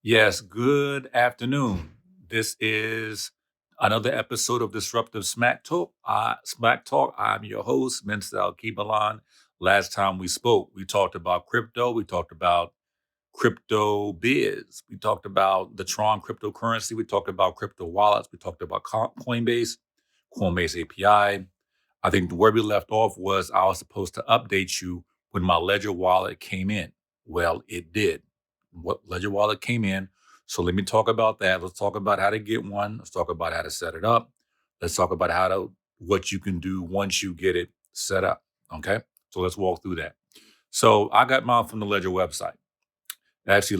Yes, good afternoon. This is another episode of Disruptive SmackTalk. I'm your host, Mr. Alkebu-Lan. Last time we spoke, we talked about crypto. We talked about crypto biz. We talked about the TRON cryptocurrency. We talked about crypto wallets. We talked about Coinbase API. I think where we left off was I was supposed to update you when my Ledger wallet came in. Well, it did. What Ledger wallet came in. So let me talk about that. Let's talk about how to get one. Let's talk about how to set it up. Let's talk about what you can do once you get it set up. Okay. So let's walk through that. So I got mine from the Ledger website. Actually,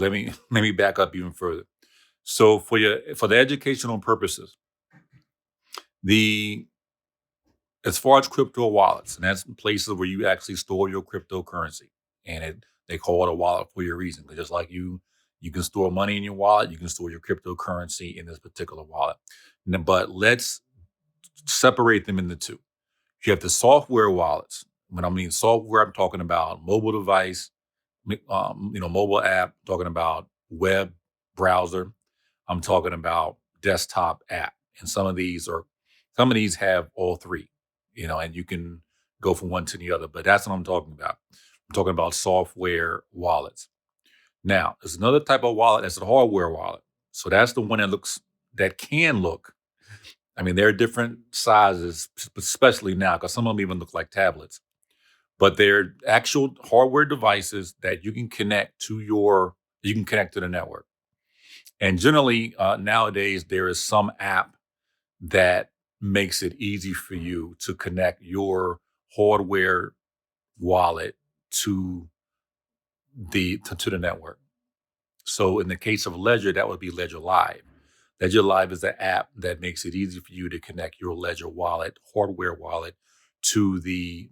let me back up even further. So for the educational purposes, the as far as crypto wallets, and that's places where you actually store your cryptocurrency, and they call it a wallet for your reason. Because just like you can store money in your wallet, you can store your cryptocurrency in this particular wallet. But let's separate them into two. You have the software wallets. When I mean software, I'm talking about mobile device, mobile app. Talking about web browser. I'm talking about desktop app, and some of these have all three, and you can go from one to the other. But that's what I'm talking about. I'm talking about software wallets. Now, there's another type of wallet that's a hardware wallet. So that's the one that can look. I mean, there are different sizes, especially now, because some of them even look like tablets. But they're actual hardware devices that you can connect to the network. And generally, nowadays, there is some app that makes it easy for you to connect your hardware wallet to to the network. So in the case of Ledger, that would be Ledger Live. Ledger Live is the app that makes it easy for you to connect your Ledger wallet, hardware wallet, to the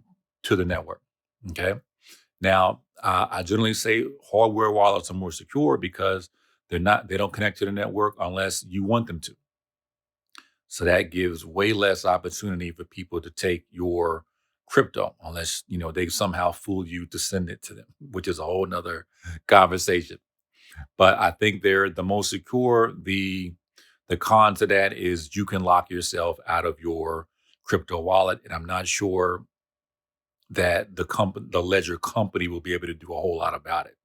network. Okay. Now, I generally say hardware wallets are more secure because they don't connect to the network unless you want them to. So that gives way less opportunity for people to take your crypto unless, they somehow fool you to send it to them, which is a whole nother conversation. But I think they're the most secure. The con to that is you can lock yourself out of your crypto wallet. And I'm not sure that the Ledger company will be able to do a whole lot about it.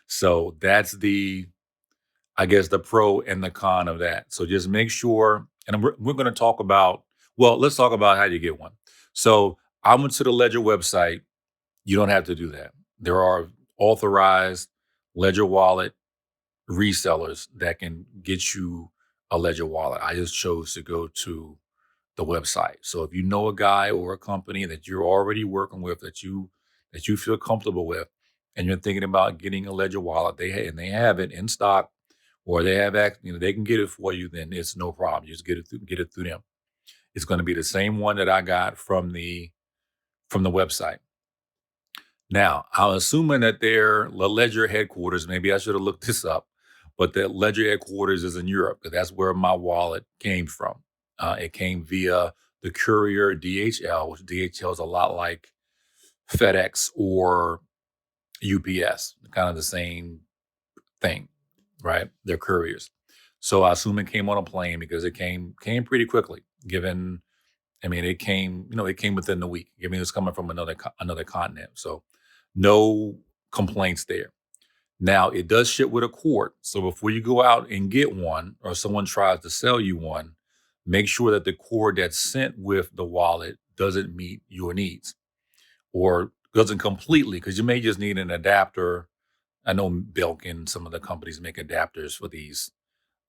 So that's I guess, the pro and the con of that. So just make sure, and we're going to talk about, well, let's talk about how you get one. So I went to the Ledger website. You don't have to do that. There are authorized Ledger wallet resellers that can get you a Ledger wallet. I just chose to go to the website. So if you know a guy or a company that you're already working with that you feel comfortable with, and you're thinking about getting a Ledger wallet, they have it in stock, or they can get it for you. Then it's no problem. You just get it through them. It's going to be the same one that I got from the website. Now, I'm assuming that the Ledger headquarters, maybe I should have looked this up, but the Ledger headquarters is in Europe, because that's where my wallet came from. It came via the courier DHL, which DHL is a lot like FedEx or UPS, kind of the same thing, right? They're couriers. So I assume it came on a plane because it came pretty quickly, given, I mean, it came within the week. I mean, it was coming from another continent. So no complaints there. Now, it does ship with a cord. So before you go out and get one, or someone tries to sell you one, make sure that the cord that's sent with the wallet doesn't meet your needs, or doesn't completely, because you may just need an adapter. I know Belkin, some of the companies make adapters for these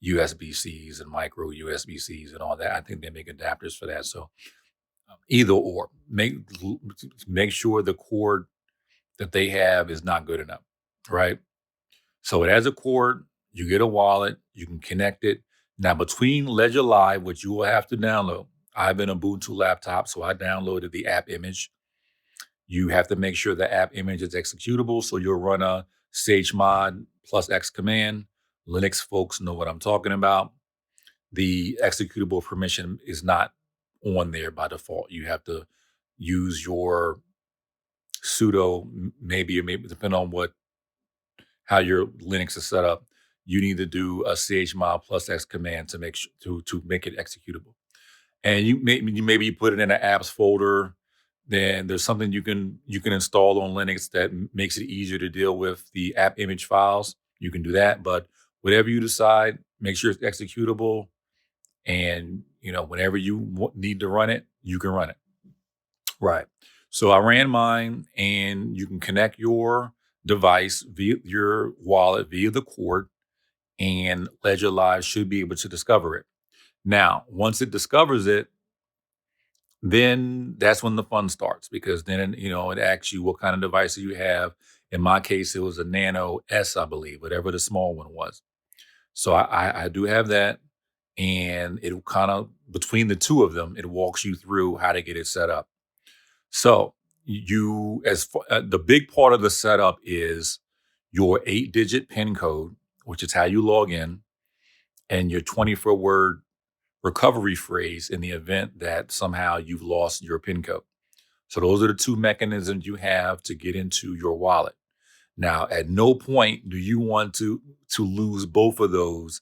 USB-Cs and micro USB-Cs and all that. I think they make adapters for that. So either or, make sure the cord that they have is not good enough, right? So it has a cord, you get a wallet, you can connect it. Now, between Ledger Live, which you will have to download, I have an Ubuntu laptop, so I downloaded the app image. You have to make sure the app image is executable, so you'll run a chmod plus X command. Linux folks know what I'm talking about. The executable permission is not on there by default. You have to use your sudo, maybe depending on how your Linux is set up. you need to do a chmod plus X command to make sure to make it executable. And maybe you put it in an apps folder. Then there's something you can install on Linux that makes it easier to deal with the app image files. You can do that, but whatever you decide, make sure it's executable. And whenever you need to run it, you can run it. Right. So I ran mine, and you can connect your device via your wallet via the cord, and Ledger Live should be able to discover it. Now, once it discovers it, then that's when the fun starts, because then it asks you what kind of device you have. In my case, it was a Nano S, I believe, whatever the small one was. So I do have that, and it kind of, between the two of them, it walks you through how to get it set up. So the big part of the setup is your 8-digit PIN code, which is how you log in, and your 24-word recovery phrase in the event that somehow you've lost your PIN code. So those are the two mechanisms you have to get into your wallet. Now, at no point do you want to lose both of those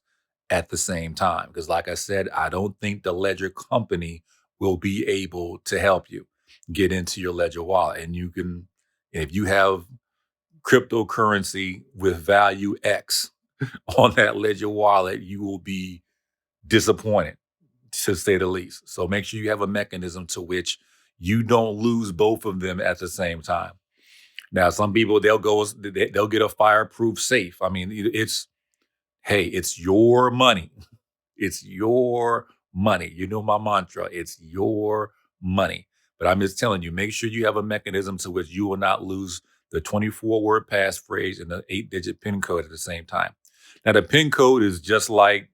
at the same time, because like I said, I don't think the Ledger company will be able to help you get into your Ledger wallet. And if you have cryptocurrency with value X on that Ledger wallet, you will be disappointed, to say the least. So make sure you have a mechanism to which you don't lose both of them at the same time. Now, some people, they'll get a fireproof safe. I mean, it's your money. It's your money. You know my mantra. It's your money. But I'm just telling you, make sure you have a mechanism to which you will not lose the 24-word passphrase and the 8-digit PIN code at the same time. Now, the PIN code is just like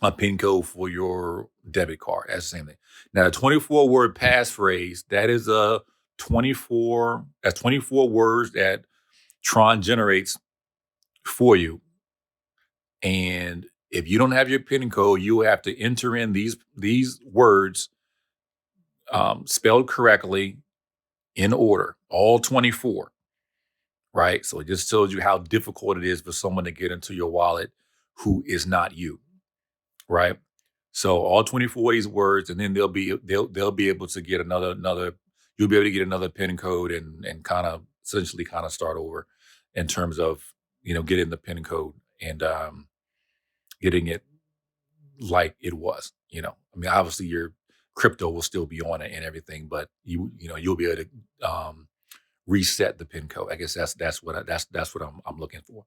a PIN code for your debit card. That's the same thing. Now, the 24-word passphrase, that's 24 words that TRON generates for you. And if you don't have your PIN code, you have to enter in these words spelled correctly in order, all 24, right? So it just tells you how difficult it is for someone to get into your wallet who is not you, right? So all 24 of these words, and then they'll be able to get you'll be able to get another PIN code, and kind of essentially kind of start over in terms of getting the PIN code, and getting it like it was. I mean, obviously your crypto will still be on it and everything, but you'll be able to reset the PIN code. I guess that's what I'm looking for.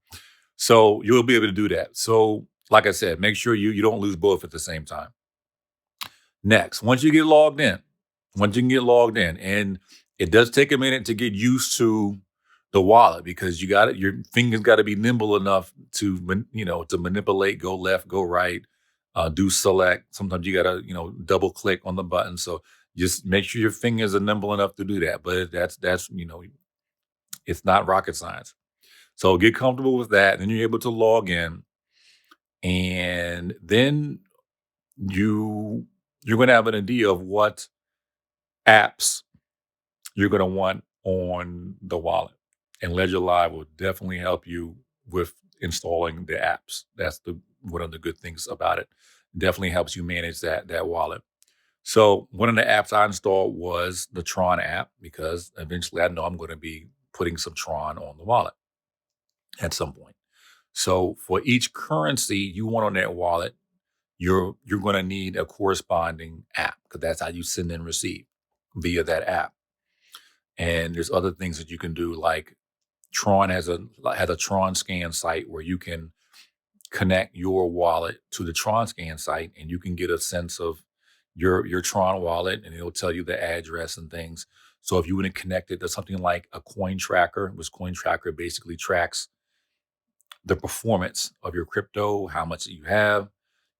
So you'll be able to do that. So like I said, make sure you don't lose both at the same time. Next, once you can get logged in, and it does take a minute to get used to the wallet, because your fingers got to be nimble enough to manipulate, go left, go right, do select. Sometimes you got to double click on the button. So just make sure your fingers are nimble enough to do that. But that's it's not rocket science. So get comfortable with that, and then you're able to log in, and then you're going to have an idea of what apps you're going to want on the wallet. And Ledger Live will definitely help you with installing the apps. That's one of the good things about it. Definitely helps you manage that wallet. So one of the apps I installed was the TRON app, because eventually I know I'm going to be putting some TRON on the wallet at some point. So for each currency you want on that wallet, you're going to need a corresponding app, because that's how you send and receive, via that app. And there's other things that you can do, like TRON has a TRON scan site where you can connect your wallet to the TRON scan site, and you can get a sense of your TRON wallet, and it'll tell you the address and things. So if you want to connect it to something like a coin tracker, which coin tracker basically tracks the performance of your crypto, how much you have,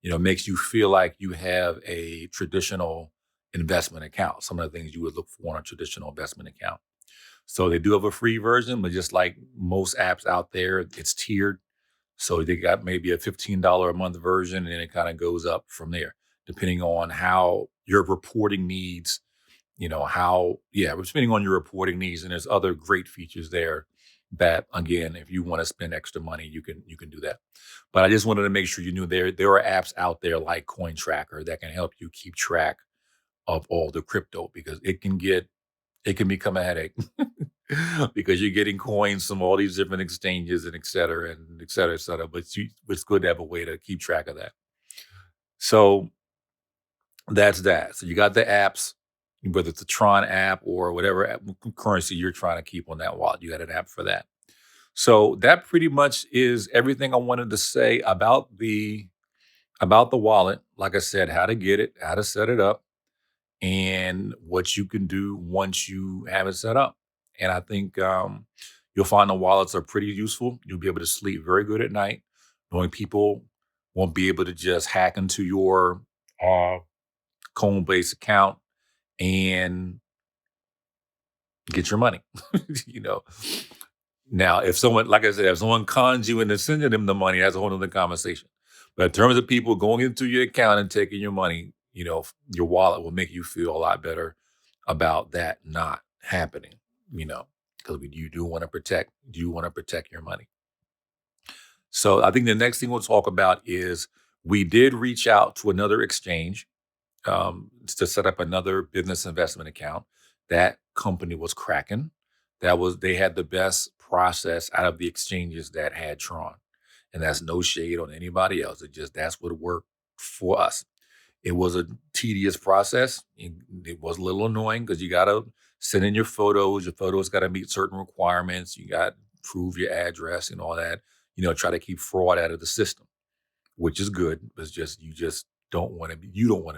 makes you feel like you have a traditional investment account, some of the things you would look for on a traditional investment account. So they do have a free version, but just like most apps out there, it's tiered. So they got maybe a $15 a month version, and it kind of goes up from there, depending on how your reporting needs, depending on your reporting needs. And there's other great features there that, again, if you want to spend extra money, you can do that. But I just wanted to make sure you knew there are apps out there like Coin Tracker that can help you keep track of all the crypto because it can become a headache because you're getting coins from all these different exchanges and et cetera, et cetera. It's good to have a way to keep track of that. So that's that. So you got the apps, whether it's a Tron app or whatever currency you're trying to keep on that wallet. You got an app for that. So that pretty much is everything I wanted to say about the wallet. Like I said, how to get it, how to set it up, and what you can do once you have it set up. And I think you'll find the wallets are pretty useful. You'll be able to sleep very good at night, knowing people won't be able to just hack into your uh, Coinbase account and get your money. you know. Now, if someone, like I said, if someone cons you into sending them the money, that's a whole other conversation. But in terms of people going into your account and taking your money, your wallet will make you feel a lot better about that not happening, because you want to protect your money. So I think the next thing we'll talk about is we did reach out to another exchange to set up another business investment account. That company was Kraken. They had the best process out of the exchanges that had Tron, and that's no shade on anybody else. That's what worked for us. It was a tedious process. It was a little annoying because you got to send in your photos. Your photos got to meet certain requirements. You got to prove your address and all that. Try to keep fraud out of the system, which is good. It's just you just don't want to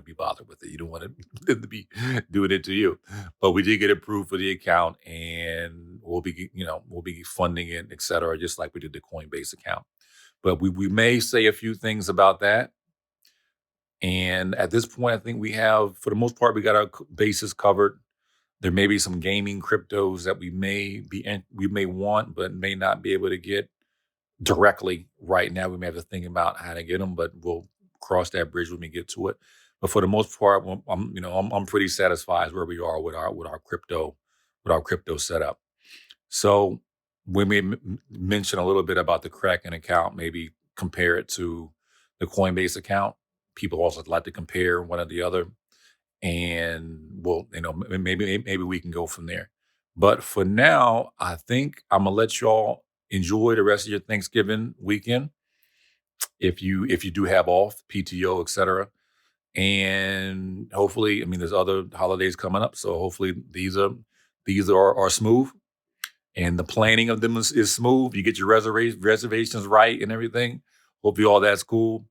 be bothered with it. You don't want them to be doing it to you. But we did get approved for the account, and we'll be funding it, et cetera, just like we did the Coinbase account. But we may say a few things about that. And at this point, I think we have, for the most part, we got our bases covered. There may be some gaming cryptos that we may want, but may not be able to get directly right now. We may have to think about how to get them, but we'll cross that bridge when we get to it. But for the most part, I'm pretty satisfied where we are with our crypto setup. So when we mention a little bit about the Kraken account, maybe compare it to the Coinbase account. People also like to compare one or the other, and maybe we can go from there. But for now, I think I'm gonna let y'all enjoy the rest of your Thanksgiving weekend. If you do have off PTO, etc. And hopefully, there's other holidays coming up, so hopefully these are smooth, and the planning of them is smooth. You get your reservations right and everything. Hopefully, all that's cool,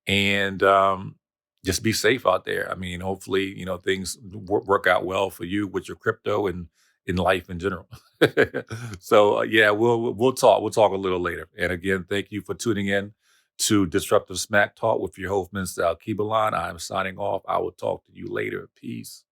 and just be safe out there. Hopefully, things work out well for you with your crypto and in life in general. So yeah, we'll talk. We'll talk a little later. And again, thank you for tuning in to Disruptive Smack Talk with your host, Mr. Alkebu-Lan. I'm signing off. I will talk to you later. Peace.